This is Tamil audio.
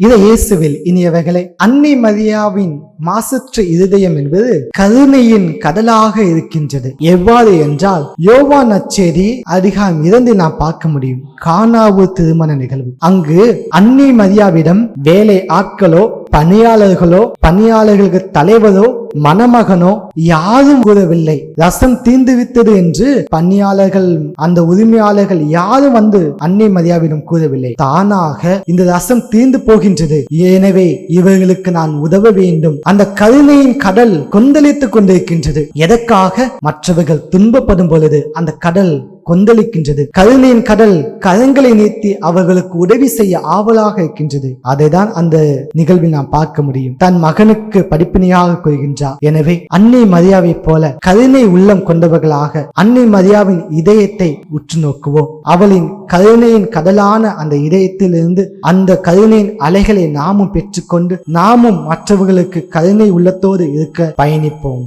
இதை இயேசுவில் இனியவைகளை அன்னை மரியாவின் மாசற்ற இருதயம் என்பது கருணையின் கடலாக இருக்கின்றது. எவ்வாறு என்றால் யோவான் நற்செய்தி அதிகாரம் 2 நாம் பார்க்க முடியும். கானாவு திருமண நிகழ்வு. அங்கு அன்னை மரியாவிடம் வேலை ஆட்களோ பணியாளர்களுக்கு தலைவரோ மணமகனோ யாரும் கூறவில்லை. ரசம் தீர்ந்துவிட்டது என்று பணியாளர்கள் அந்த உரிமையாளர்கள் யாரும் வந்து அன்னை மரியாவிடம் கூறவில்லை. தானாக இந்த ரசம் தீர்ந்து போகின்றது, எனவே இவர்களுக்கு நான் உதவ வேண்டும். அந்த கருணையின் கடல் கொந்தளித்துக் கொண்டிருக்கின்றது. எதற்காக? மற்றவர்கள் துன்பப்படும் பொழுது அந்த கடல் கொந்தளிக்கின்றது. கருணையின் கடல் கரங்களை நீட்டி அவர்களுக்கு உதவி செய்ய ஆவலாக இருக்கின்றது. அதைதான் அந்த நிகழ்வில் நாம் பார்க்க முடியும். தன் மகனுக்கு படிப்பினையாக கூறுகின்றார். எனவே அன்னை மரியாவை போல கருணை உள்ளம் கொண்டவர்களாக அன்னை மரியாவின் இதயத்தை உற்று நோக்குவோம். அவளின் கருணையின் கடலான அந்த இதயத்திலிருந்து அந்த கருணையின் அலைகளை நாமும் பெற்றுக்கொண்டு நாமும் மற்றவர்களுக்கு கருணை உள்ளத்தோடு இருக்க பயணிப்போம்.